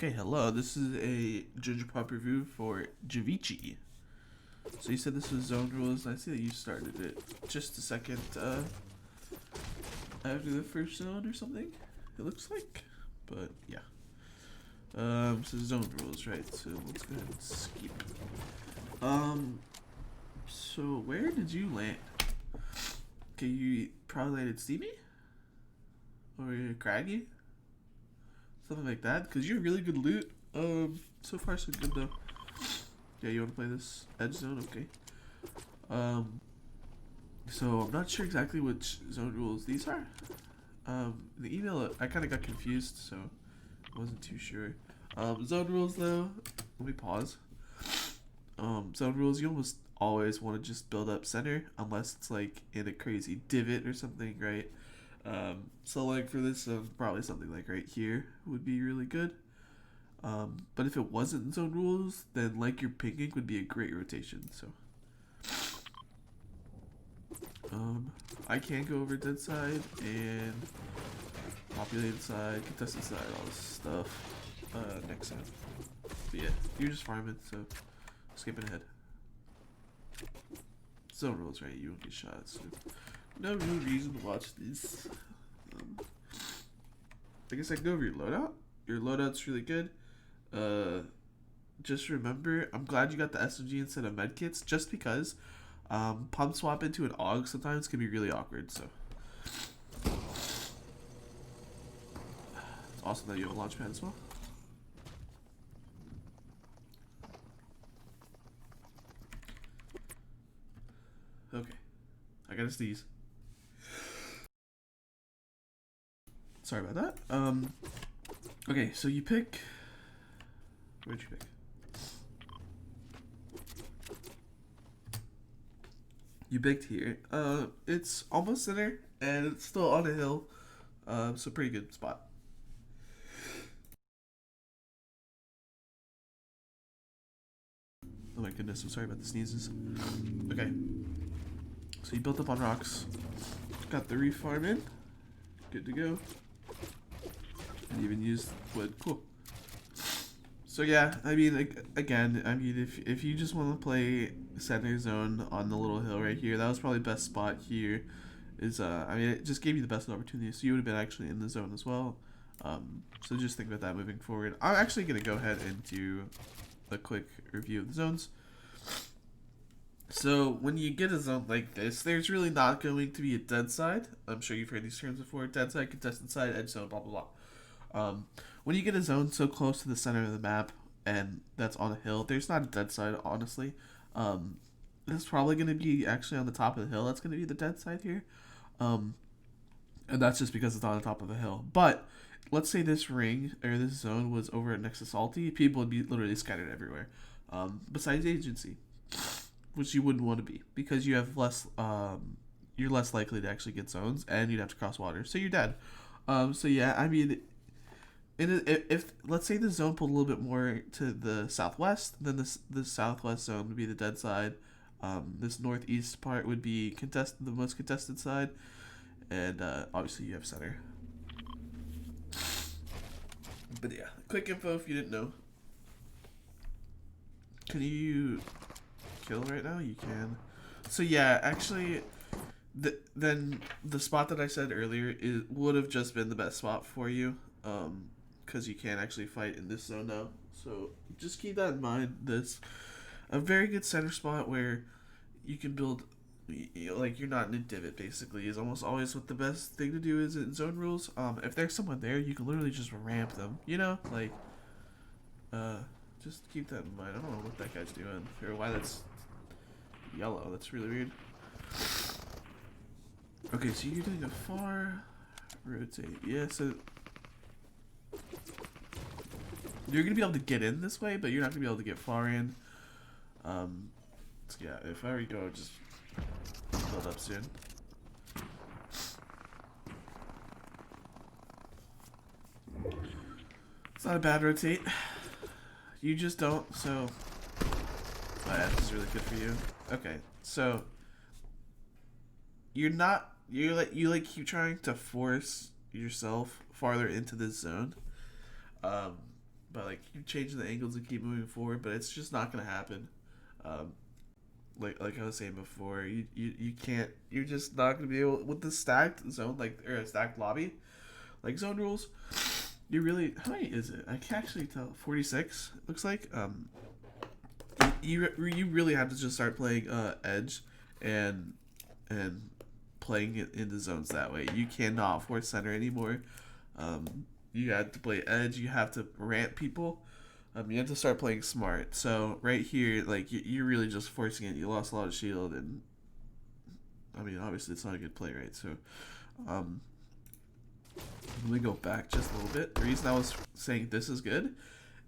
Okay, hello. This is a Gingerpop review for Jviccii. So you said this was zone rules. I see that you started it just a second after the first zone or something. It looks like, but yeah. So zone rules, right? So let's go ahead and skip. So where did you land? Okay, you probably landed Steamy or Craggy, something like that. Cause you have really good loot. So far so good though. Yeah, you want to play this edge zone? Okay. So I'm not sure exactly which zone rules these are. The email, I kind of got confused, so I wasn't too sure. Zone rules though, let me pause. Zone rules, you almost always want to just build up center, unless it's like in a crazy divot or something, right? So like for this zone, probably something like right here would be really good. But if it wasn't zone rules, then like your pinging would be a great rotation. So, I can go over dead side and populated side, contested side, all this stuff. Next time. But yeah, you're just farming, so skipping ahead. Zone rules, right? You won't get shot, so no real reason to watch this. I guess I can go over your loadout. Your loadout's really good. Just remember, I'm glad you got the SMG instead of medkits, just because pump swap into an AUG sometimes can be really awkward. So it's awesome that you have a launch pad as well. Okay, I gotta sneeze. Sorry about that. Okay, so you pick. Where'd you pick? You picked here. It's almost center, and it's still on a hill. So pretty good spot. Oh my goodness, I'm sorry about the sneezes. Okay. So you built up on rocks. Got the refarm in. Good to go. And even used wood. Cool. So yeah, I mean, again, I mean, if you just want to play center zone on the little hill right here, that was probably the best spot here. I mean, it just gave you the best opportunity, so you would have been actually in the zone as well. So just think about that moving forward. I'm actually gonna go ahead and do a quick review of the zones. So when you get a zone like this, there's really not going to be a dead side. I'm sure you've heard these terms before: dead side, contested side, edge zone, blah blah blah. When you get a zone so close to the center of the map and that's on a hill, there's not a dead side, honestly. It's probably going to be actually on the top of the hill. That's going to be the dead side here. And that's just because it's on the top of a hill. But let's say this ring or this zone was over next to Salty, people would be literally scattered everywhere. Besides Agency, which you wouldn't want to be because you have less. You're less likely to actually get zones, and you'd have to cross water, so you're dead. So yeah, I mean, if let's say the zone pulled a little bit more to the southwest, then the southwest zone would be the dead side. This northeast part would be the most contested side, and obviously you have center. But yeah, quick info if you didn't know. Can you kill right now? You can. So yeah, actually, then the spot that I said earlier would have just been the best spot for you. Because you can't actually fight in this zone now. So just keep that in mind. This a very good center spot where you can build, like you're not in a divot. Basically, is almost always what the best thing to do is in zone rules. If there's someone there, you can literally just ramp them. You know, like, just keep that in mind. I don't know what that guy's doing or why that's yellow. That's really weird. Okay, so you're doing a far rotate. Yeah, so you're gonna be able to get in this way, but you're not gonna be able to get far in. So yeah, if I were you go, just build up soon. It's not a bad rotate. You just don't, so oh yeah, this is really good for you. Okay, so you keep trying to force yourself farther into this zone. but like you change the angles and keep moving forward, but it's just not gonna happen. Um, like I was saying before, you can't. You're just not gonna be able with the stacked zone or a stacked lobby, like zone rules. You really how many is it? I can't actually tell. 46 looks like. You really have to just start playing edge, and playing it in the zones that way. You cannot force center anymore. You have to play edge. You have to ramp people. You have to start playing smart. So right here, like you're really just forcing it. You lost a lot of shield, and I mean obviously it's not a good play, right? So, let me go back just a little bit. The reason I was saying this is good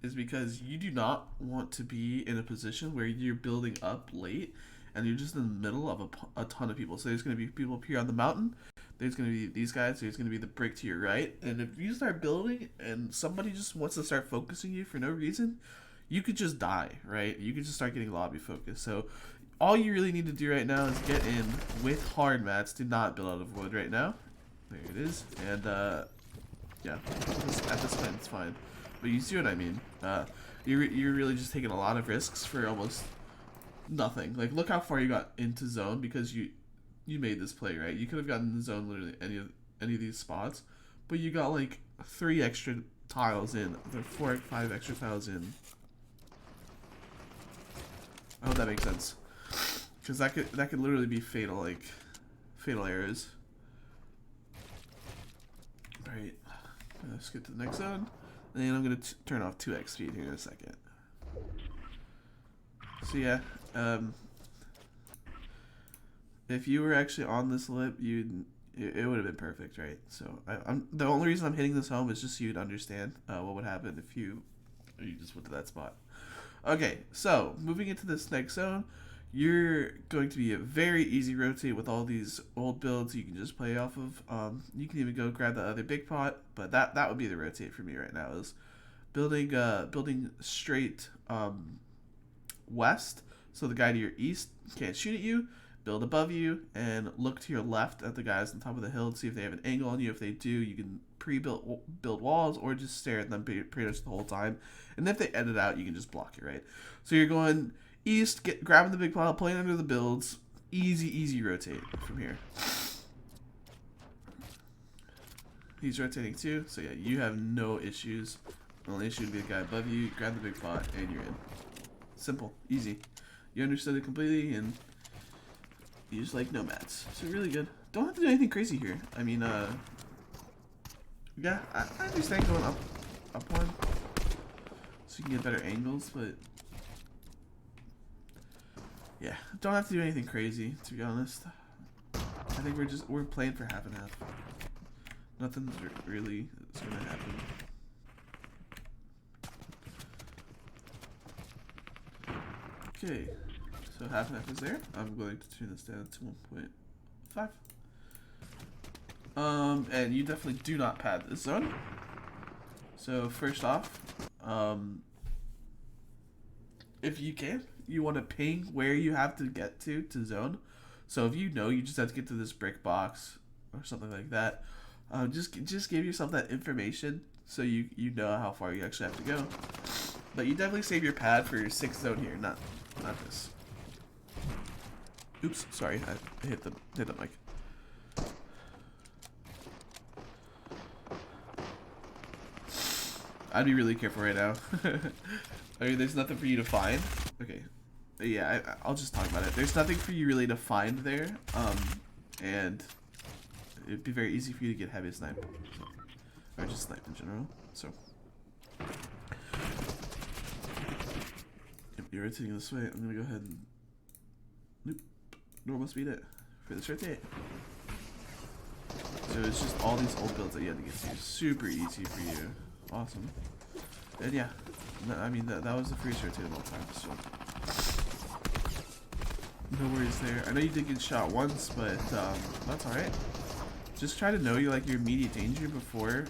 is because you do not want to be in a position where you're building up late and you're just in the middle of a ton of people. So there's going to be people up here on the mountain. There's going to be these guys. There's going to be the brick to your right. And if you start building and somebody just wants to start focusing you for no reason, you could just die, right? You could just start getting lobby focused. So all you really need to do right now is get in with hard mats. Do not build out of wood right now. There it is. And yeah, at this point it's fine. But you see what I mean. You're really just taking a lot of risks for almost nothing. Like, look how far you got into zone because you made this play, right? You could have gotten in the zone literally any of these spots, but you got like 3 extra tiles in, or 4 or 5 extra tiles in. I hope that makes sense, because that could literally be fatal, like fatal errors. All right, let's get to the next zone. And then I'm gonna turn off 2x speed here in a second. So yeah, if you were actually on this lip, it would have been perfect, right? So I'm the only reason I'm hitting this home is just so you'd understand what would happen if you just went to that spot. Okay, so moving into this next zone, you're going to be a very easy rotate with all these old builds you can just play off of. You can even go grab the other big pot, but that would be the rotate for me right now, is building straight west, so the guy to your east can't shoot at you. Build above you and look to your left at the guys on top of the hill to see if they have an angle on you. If they do, you can build walls or just stare at them pretty much the whole time. And if they edit out, you can just block it, right? So you're going east, grabbing the big pile, playing under the builds. Easy rotate from here. He's rotating too, so yeah, you have no issues. The only issue would be the guy above you. Grab the big pot, and you're in. Simple, easy. You understood it completely, and you just like nomads. So really good. Don't have to do anything crazy here. I mean, yeah, I understand going up one, so you can get better angles, but yeah, don't have to do anything crazy, to be honest. I think we're playing for half and half. Nothing's really is gonna happen. Okay, so half and half is there. I'm going to turn this down to 1.5. And you definitely do not pad this zone. So first off, if you can, you want to ping where you have to get to zone. So if you know you just have to get to this brick box or something like that, just give yourself that information so you know how far you actually have to go. But you definitely save your pad for your 6th zone here, not this. Oops, sorry, I hit the mic. I'd be really careful right now. I mean, there's nothing for you to find. Okay, yeah, I'll just talk about it. There's nothing for you really to find there, and it'd be very easy for you to get heavy snipe, or just snipe in general. So, if you're rotating this way, I'm gonna go ahead and normal speed it for this rotate. So it's just all these old builds that you had to get to. Super easy for you. Awesome. And yeah, I mean that was the freest rotate of all time. So no worries there. I know you did get shot once, but that's all right. Just try to know your immediate danger before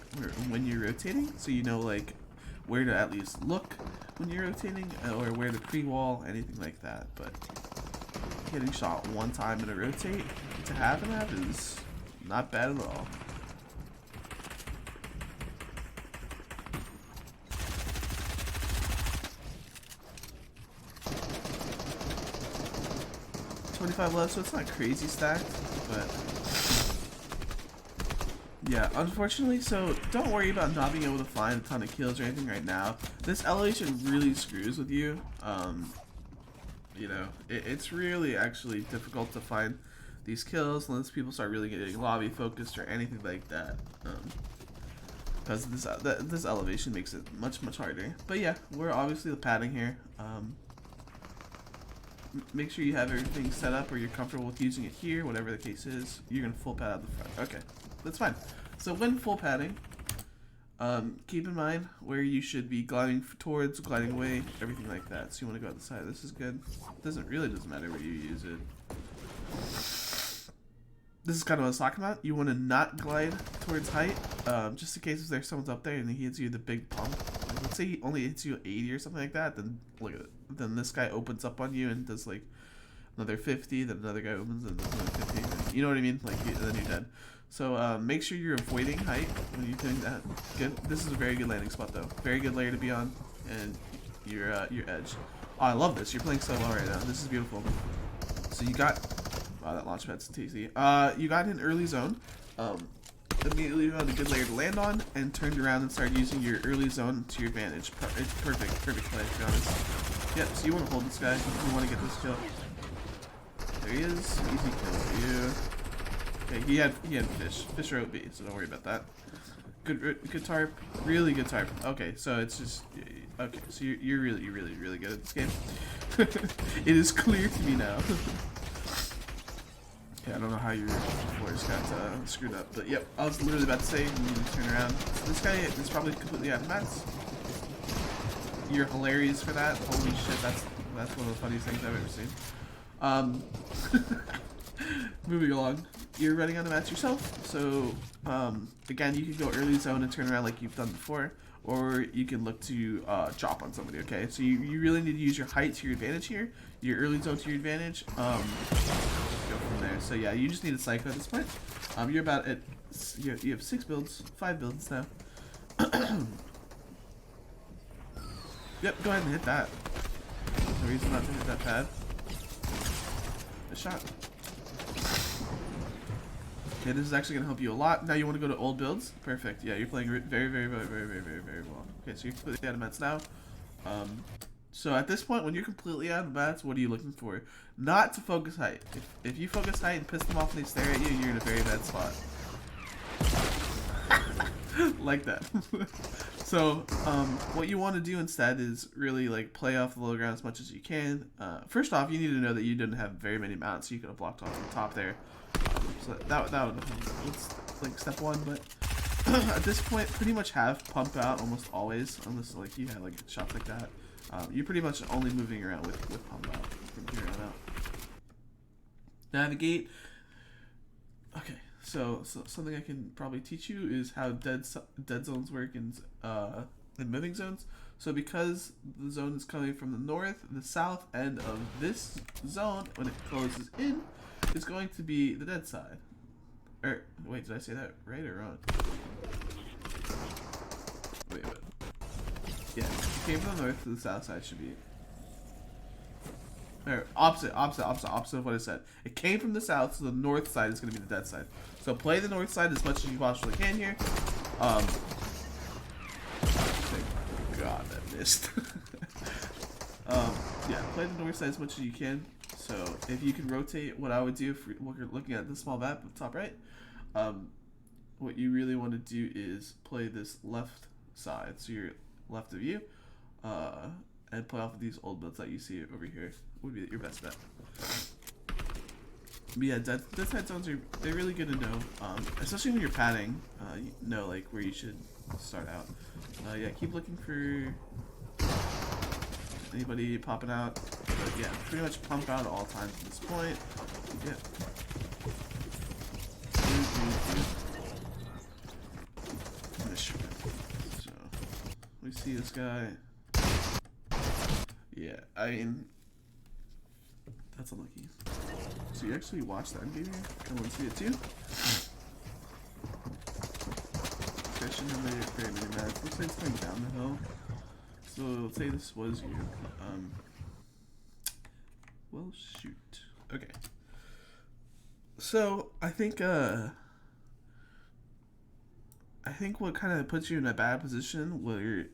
when you're rotating, so you know like where to at least look when you're rotating, or where to pre-wall, anything like that. But getting shot one time in a rotate to half and half is not bad at all. 25 left, so it's not crazy stacked, but yeah, unfortunately, so don't worry about not being able to find a ton of kills or anything right now. This elevation really screws with you. You know, it's really actually difficult to find these kills unless people start really getting lobby focused or anything like that. Because this elevation makes it much harder. But yeah, we're obviously the padding here. Make sure you have everything set up or you're comfortable with using it here, whatever the case is. You're gonna full pad out the front. Okay, that's fine. So when full padding, keep in mind where you should be gliding towards, gliding away, everything like that. So you want to go out the side. This is good. Doesn't matter where you use it. This is kind of what I was talking about. You want to not glide towards height, just in case if there's someone's up there and he hits you the big pump. Like, let's say he only hits you 80 or something like that. Then look at it. Then this guy opens up on you and does like another 50. Then another guy opens and does another 50. And, you know what I mean? Like then you're dead. So make sure you're avoiding height when you're doing that. Good. This is a very good landing spot though. Very good layer to be on, and your edge. Oh, I love this. You're playing so well right now. This is beautiful. So you got. Wow, that launch pad's tasty. You got an early zone. Immediately found a good layer to land on, and turned around and started using your early zone to your advantage. It's perfect play, to be honest. Yep. So you want to hold this guy. You want to get this kill. There he is. Easy kill for you. Okay, he had fish. Fish wrote B, so don't worry about that. Good tarp. Really good tarp. Okay, so it's just okay. So you're really good at this game. It is clear to me now. Yeah, I don't know how your voice got screwed up, but yep, I was literally about to say, you need to turn around. So this guy is probably completely out of mats. You're hilarious for that. Holy shit, that's one of the funniest things I've ever seen. Moving along, you're running on the mats yourself, so again, you can go early zone and turn around like you've done before, or you can look to drop on somebody, okay? So you really need to use your height to your advantage here, your early zone to your advantage. Go from there. So yeah, you just need a psycho at this point. You're about at you have 5 builds now. Yep, go ahead and hit that. There's no reason not to hit that pad. Good shot. Okay, this is actually gonna help you a lot. Now you want to go to old builds. Perfect. Yeah, you're playing very well. Okay, so you're completely out of mats now. So at this point, when you're completely out of mats, what are you looking for? Not to focus height. If you focus height and piss them off and they stare at you, you're in a very bad spot. Like that. So what you want to do instead is really like play off the low ground as much as you can. First off, you need to know that you didn't have very many mounts, so you could have blocked off the top there. So that would that's like step one, but at this point, pretty much have pump out almost always, unless like you had like shots like that. You're pretty much only moving around with pump out from here on out. Navigate. Okay, so something I can probably teach you is how dead zones work in moving zones. So because the zone is coming from the north, the south end of this zone, when it closes in, is going to be the dead side. Or wait, did I say that right or wrong? Wait. Yeah, it came from the north to the south side should be. Or opposite of what I said. It came from the south, so the north side is going to be the dead side. So play the north side as much as you possibly can here. Thank God that missed. Yeah, play the north side as much as you can. So if you can rotate, what I would do if you're looking at the small map at the top right, what you really want to do is play this left side, so you're left of you, and play off of these old builds that you see over here would be your best bet. But yeah, dead side zones they're really good to know, especially when you're padding. You know like where you should start out. Yeah, keep looking for anybody popping out. But yeah, pretty much pump out at all times at this point. Yeah. So we see this guy. Yeah, I mean that's unlucky. So you actually watch that game here? Come on, see it too. Christian very many mats. Looks like it's going down the hill. So let's say this was you. Well, shoot. Okay. So I think what kind of puts you in a bad position where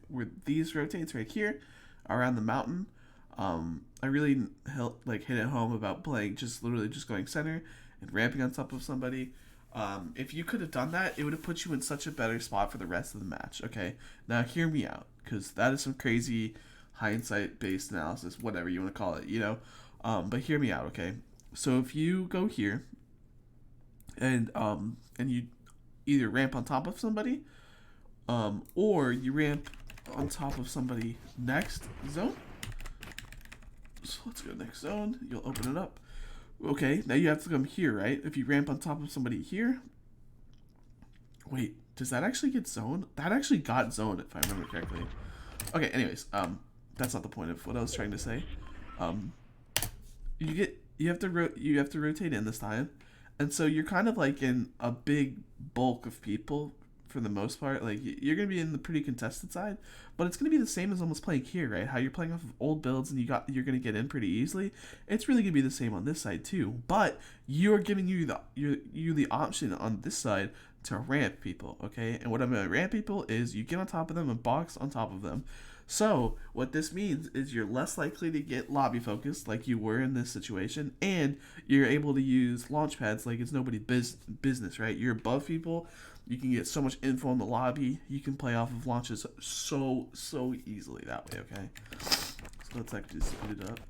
these rotates right here around the mountain. I really hit it home about playing just literally just going center and ramping on top of somebody. If you could have done that, it would have put you in such a better spot for the rest of the match. Okay, now hear me out, because that is some crazy hindsight-based analysis, whatever you want to call it. But hear me out, okay? So if you go here and you either ramp on top of somebody, or you ramp on top of somebody next zone. So let's go next zone. You'll open it up. Okay, now you have to come here, right? If you ramp on top of somebody here. Wait, does that actually get zoned? That actually got zoned, if I remember correctly. Okay, anyways, that's not the point of what I was trying to say. You have to rotate in this time, and so you're kind of like in a big bulk of people for the most part. Like, you're gonna be in the pretty contested side, but it's gonna be the same as almost playing here, right? How you're playing off of old builds and you're gonna get in pretty easily. It's really gonna be the same on this side too, but you're giving you the option on this side to ramp people, okay? And what I'm gonna ramp people is you get on top of them and box on top of them. So what this means is you're less likely to get lobby focused like you were in this situation, and you're able to use launch pads like it's nobody's business, right? You're above people. You can get so much info in the lobby. You can play off of launches so easily that way, okay? So let's actually speed it up.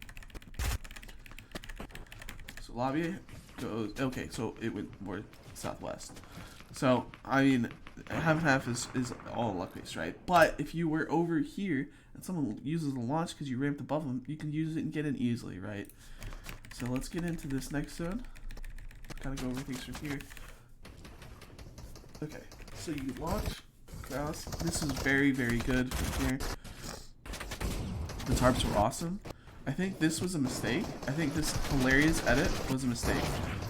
So lobby goes, okay, so it went more southwest. So, I mean, half and half is all luck based, right? But if you were over here and someone uses a launch because you ramped above them, you can use it and get in easily, right? So let's get into this next zone. Kind of go over things from here. Okay, so you launch across. This is very good from here. The tarps were awesome. I think this was a mistake. I think this hilarious edit was a mistake.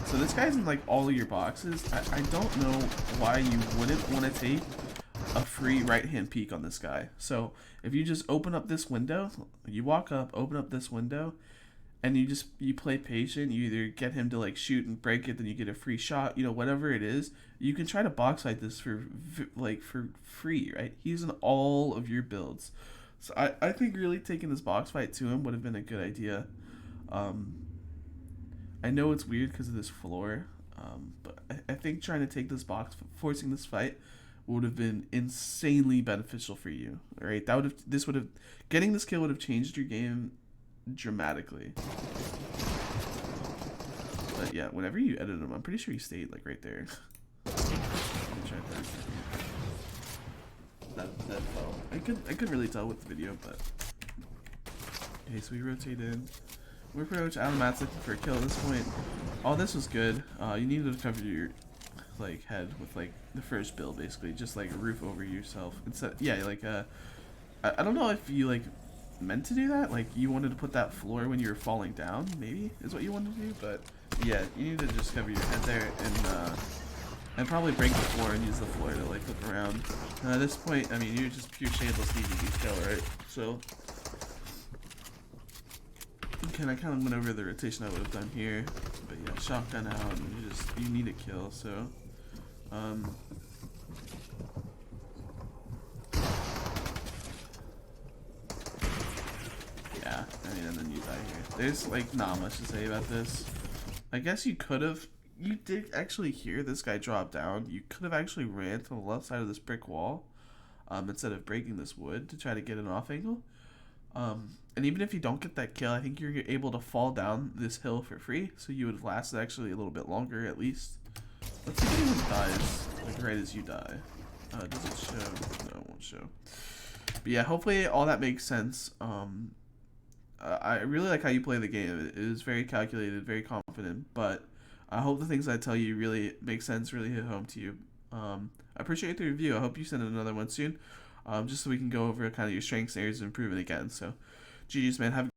So this guy's in like all of your boxes. I don't know why you wouldn't want to take a free right-hand peek on this guy. So if you just open up this window, you walk up, open up this window, and you play patient. You either get him to like shoot and break it, then you get a free shot. Whatever it is, you can try to box fight this for free, right? He's in all of your builds. So I think really taking this box fight to him would have been a good idea. I know it's weird because of this floor, but I think trying to take this box, forcing this fight, would have been insanely beneficial for you. All right, getting this kill would have changed your game dramatically. But yeah, whenever you edit him, I'm pretty sure he stayed like right there. That fell. I could really tell with the video, but okay. So we rotate in. We approach. Alamat's looking for a kill at this point. Oh, this was good. You needed to cover your head with like the first build, basically, just like roof over yourself. Instead, yeah, like I don't know if you like meant to do that. Like you wanted to put that floor when you were falling down, maybe is what you wanted to do. But yeah, you need to just cover your head there and probably break the floor and use the floor to like look around. At this point, I mean, you're just pure shambles needing to kill, right? So. Okay, I kind of went over the rotation I would have done here, but yeah, shotgun out, and you need a kill. So, yeah, I mean, and then you die here. There's like not much to say about this. I guess you did actually hear this guy drop down. You could have actually ran to the left side of this brick wall, instead of breaking this wood to try to get an off angle. And even if you don't get that kill, I think you're able to fall down this hill for free, so you would have lasted actually a little bit longer at least. Let's see if anyone dies, like right as you die. Does it show? No, it won't show. But yeah, hopefully all that makes sense. I really like how you play the game. It is very calculated, very confident, but I hope the things I tell you really make sense, really hit home to you. I appreciate the review. I hope you send another one soon. Just so we can go over kind of your strengths, areas of improvement again. So, GG's, man. Have a